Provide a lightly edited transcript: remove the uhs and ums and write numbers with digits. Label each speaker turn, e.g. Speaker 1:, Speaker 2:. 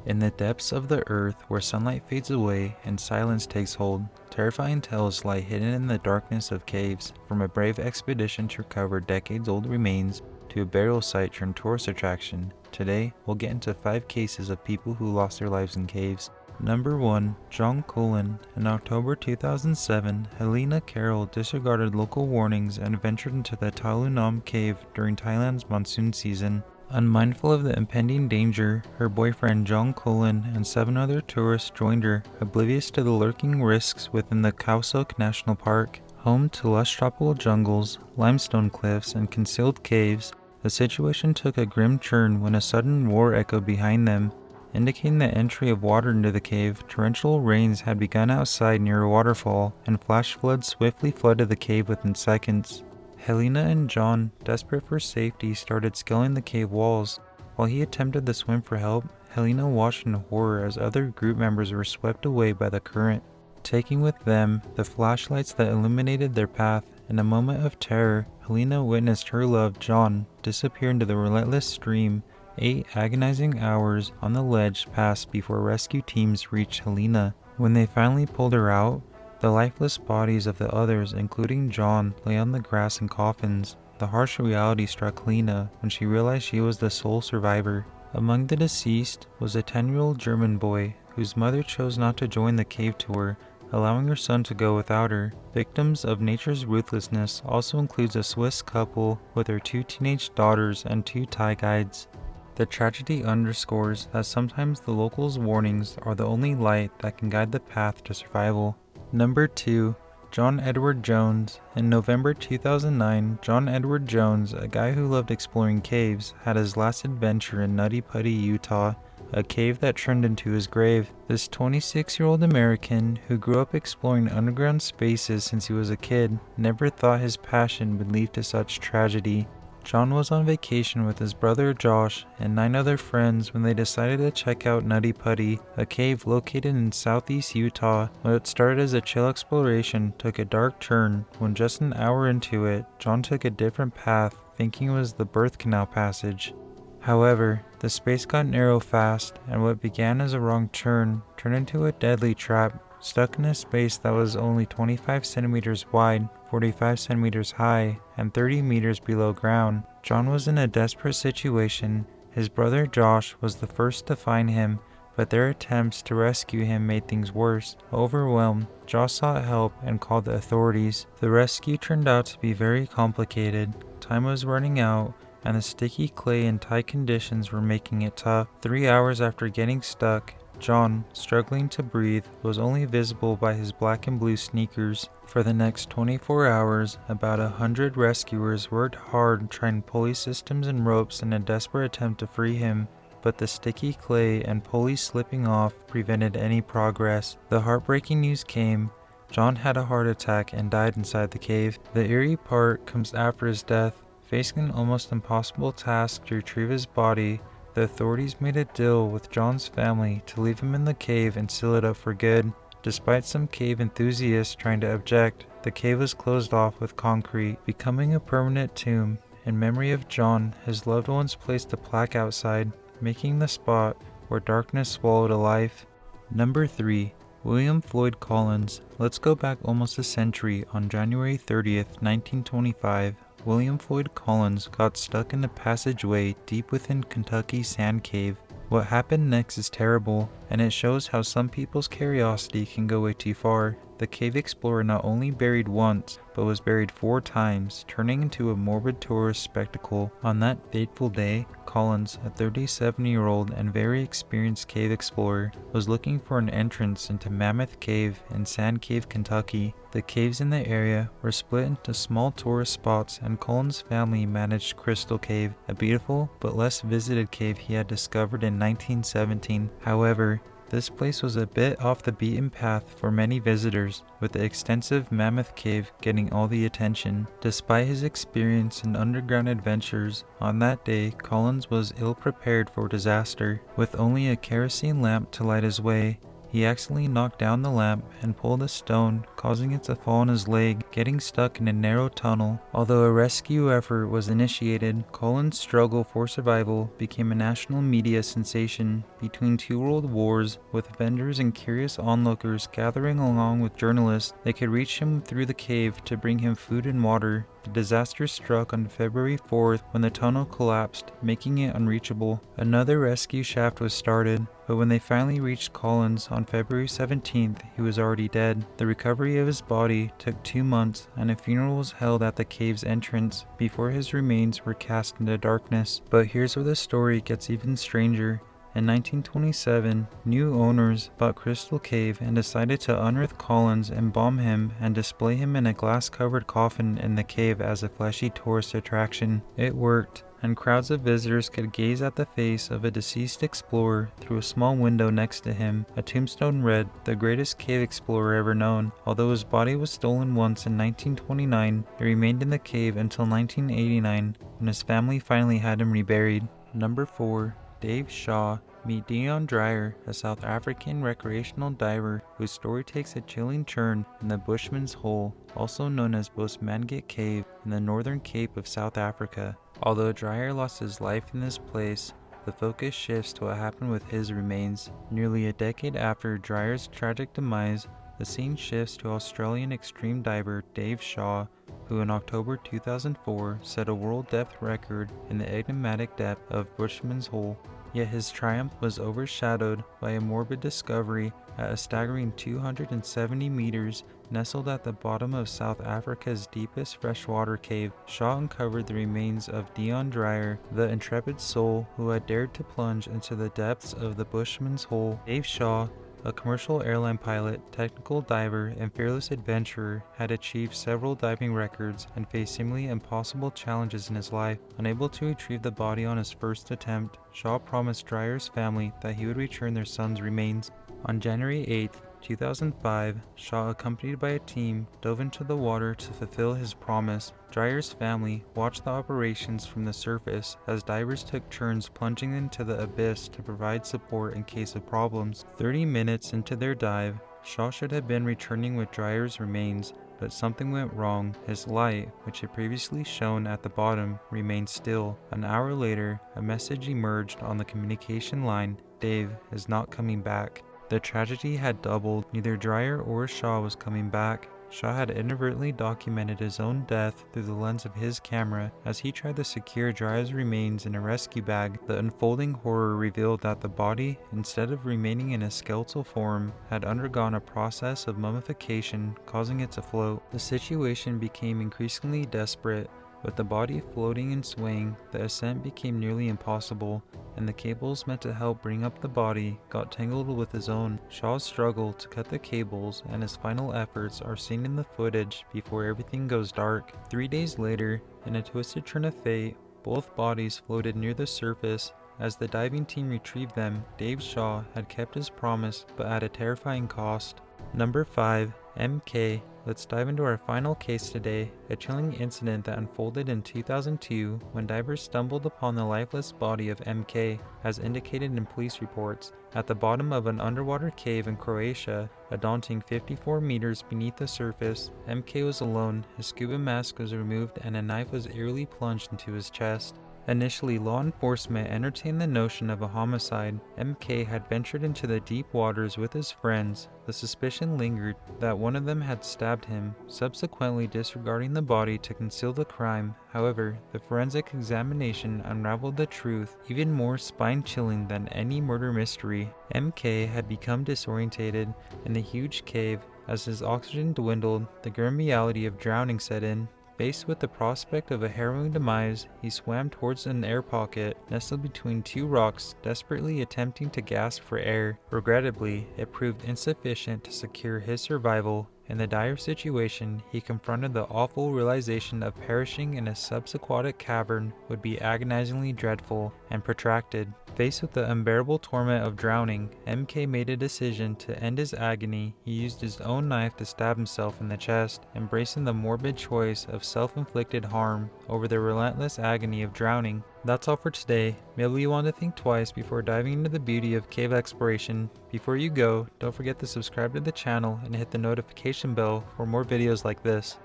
Speaker 1: In the depths of the earth, where sunlight fades away and silence takes hold, terrifying tales lie hidden in the darkness of caves. From a brave expedition to recover decades-old remains to a burial site turned tourist attraction, today we'll get into 5 cases of people who lost their lives in caves. Number 1. John Cullen. In October 2007, Helena Carroll disregarded local warnings and ventured into the Talu cave during Thailand's monsoon season. Unmindful of the impending danger, her boyfriend John Cullen and 7 other tourists joined her, oblivious to the lurking risks within the Khao Sok National Park. Home to lush tropical jungles, limestone cliffs, and concealed caves, the situation took a grim turn when a sudden roar echoed behind them, indicating the entry of water into the cave. Torrential rains had begun outside near a waterfall, and flash floods swiftly flooded the cave within seconds. Helena and John, desperate for safety, started scaling the cave walls. While he attempted to swim for help, Helena watched in horror as other group members were swept away by the current, taking with them the flashlights that illuminated their path. In a moment of terror, Helena witnessed her loved John disappear into the relentless stream. 8 agonizing hours on the ledge passed before rescue teams reached Helena. When they finally pulled her out, the lifeless bodies of the others, including John, lay on the grass in coffins. The harsh reality struck Helena when she realized she was the sole survivor. Among the deceased was a 10-year-old German boy whose mother chose not to join the cave tour, allowing her son to go without her. Victims of nature's ruthlessness also includes a Swiss couple with their 2 teenage daughters and 2 Thai guides. The tragedy underscores that sometimes the locals' warnings are the only light that can guide the path to survival. Number 2. John Edward Jones. In November 2009, John Edward Jones, a guy who loved exploring caves, had his last adventure in Nutty Putty, Utah, a cave that turned into his grave. This 26-year-old American, who grew up exploring underground spaces since he was a kid, never thought his passion would lead to such tragedy. John was on vacation with his brother Josh and 9 other friends when they decided to check out Nutty Putty, a cave located in southeast Utah. What started as a chill exploration took a dark turn when just an hour into it, John took a different path, thinking it was the birth canal passage. However, the space got narrow fast, and what began as a wrong turn turned into a deadly trap. Stuck in a space that was only 25 centimeters wide, 45 centimeters high, and 30 meters below ground, John was in a desperate situation. His brother Josh was the first to find him, but their attempts to rescue him made things worse. Overwhelmed, Josh sought help and called the authorities. The rescue turned out to be very complicated. Time was running out, and the sticky clay and tight conditions were making it tough. 3 hours after getting stuck, John, struggling to breathe, was only visible by his black and blue sneakers. For the next 24 hours, about 100 rescuers worked hard trying pulley systems and ropes in a desperate attempt to free him, but the sticky clay and pulleys slipping off prevented any progress. The heartbreaking news came. John had a heart attack and died inside the cave. The eerie part comes after his death. Facing an almost impossible task to retrieve his body, the authorities made a deal with John's family to leave him in the cave and seal it up for good. Despite some cave enthusiasts trying to object, the cave was closed off with concrete, becoming a permanent tomb. In memory of John, his loved ones placed a plaque outside, making the spot where darkness swallowed a life. Number 3. William Floyd Collins. Let's go back almost a century. On January 30th, 1925, William Floyd Collins got stuck in a passageway deep within Kentucky's sand cave. What happened next is terrible, and it shows how some people's curiosity can go way too far. The cave explorer not only buried once, but was buried 4 times, turning into a morbid tourist spectacle. On that fateful day, Collins, a 37-year-old and very experienced cave explorer, was looking for an entrance into Mammoth Cave in Sand Cave, Kentucky. The caves in the area were split into small tourist spots, and Collins' family managed Crystal Cave, a beautiful but less visited cave he had discovered in 1917. However, this place was a bit off the beaten path for many visitors, with the extensive Mammoth Cave getting all the attention. Despite his experience in underground adventures, on that day Collins was ill-prepared for disaster. With only a kerosene lamp to light his way, he He accidentally knocked down the lamp and pulled a stone, causing it to fall on his leg, getting stuck in a narrow tunnel. Although a rescue effort was initiated, Cullen's struggle for survival became a national media sensation. Between two world wars, with vendors and curious onlookers gathering along with journalists, they could reach him through the cave to bring him food and water. The disaster struck on February 4th when the tunnel collapsed, making it unreachable. Another rescue shaft was started, but when they finally reached Collins on February 17th, he was already dead. The recovery of his body took 2 months, and a funeral was held at the cave's entrance before his remains were cast into darkness. But here's where the story gets even stranger. In 1927, new owners bought Crystal Cave and decided to unearth Collins, embalm him, and display him in a glass-covered coffin in the cave as a fleshy tourist attraction. It worked, and crowds of visitors could gaze at the face of a deceased explorer through a small window next to him. A tombstone read, "The greatest cave explorer ever known." Although his body was stolen once in 1929, it remained in the cave until 1989, when his family finally had him reburied. Number 4. Dave Shaw. Meet Dion Dreyer, a South African recreational diver whose story takes a chilling turn in the Bushman's Hole, also known as Bosmangat Cave, in the northern Cape of South Africa. Although Dreyer lost his life in this place, the focus shifts to what happened with his remains. Nearly a decade after Dreyer's tragic demise, the scene shifts to Australian extreme diver Dave Shaw, who in October 2004 set a world depth record in the enigmatic depth of Bushman's Hole. Yet his triumph was overshadowed by a morbid discovery. At a staggering 270 meters, nestled at the bottom of South Africa's deepest freshwater cave, Shaw uncovered the remains of Dion Dreyer, the intrepid soul who had dared to plunge into the depths of the Bushman's Hole. Dave Shaw, a commercial airline pilot, technical diver, and fearless adventurer, had achieved several diving records and faced seemingly impossible challenges in his life. Unable to retrieve the body on his first attempt, Shaw promised Dreyer's family that he would return their son's remains. On January 8, 2005, Shaw, accompanied by a team, dove into the water to fulfill his promise. Dreyer's family watched the operations from the surface as divers took turns plunging into the abyss to provide support in case of problems. 30 minutes into their dive, Shaw should have been returning with Dreyer's remains, but something went wrong. His light, which had previously shone at the bottom, remained still. An hour later, a message emerged on the communication line: "Dave is not coming back." The tragedy had doubled. Neither Dreyer or Shaw was coming back. Shaw had inadvertently documented his own death through the lens of his camera. As he tried to secure Dreyer's remains in a rescue bag, the unfolding horror revealed that the body, instead of remaining in a skeletal form, had undergone a process of mummification, causing it to float. The situation became increasingly desperate. With the body floating and swaying, the ascent became nearly impossible, and the cables meant to help bring up the body got tangled with his own. Shaw's struggle to cut the cables and his final efforts are seen in the footage before everything goes dark. 3 days later, in a twisted turn of fate, both bodies floated near the surface. As the diving team retrieved them, Dave Shaw had kept his promise, but at a terrifying cost. Number 5. MK. Let's dive into our final case today, a chilling incident that unfolded in 2002 when divers stumbled upon the lifeless body of MK, as indicated in police reports, at the bottom of an underwater cave in Croatia, a daunting 54 meters beneath the surface. MK was alone, his scuba mask was removed, and a knife was eerily plunged into his chest. Initially, law enforcement entertained the notion of a homicide. MK had ventured into the deep waters with his friends. The suspicion lingered that one of them had stabbed him, subsequently disregarding the body to conceal the crime. However, the forensic examination unraveled the truth, even more spine-chilling than any murder mystery. MK had become disorientated in the huge cave. As his oxygen dwindled, the grim reality of drowning set in. Faced with the prospect of a harrowing demise, he swam towards an air pocket nestled between two rocks, desperately attempting to gasp for air. Regrettably, it proved insufficient to secure his survival. In the dire situation, he confronted the awful realization of perishing in a subaquatic cavern would be agonizingly dreadful and protracted. Faced with the unbearable torment of drowning, MK made a decision to end his agony. He used his own knife to stab himself in the chest, embracing the morbid choice of self-inflicted harm over the relentless agony of drowning. That's all for today. Maybe you want to think twice before diving into the beauty of cave exploration. Before you go, don't forget to subscribe to the channel and hit the notification bell for more videos like this.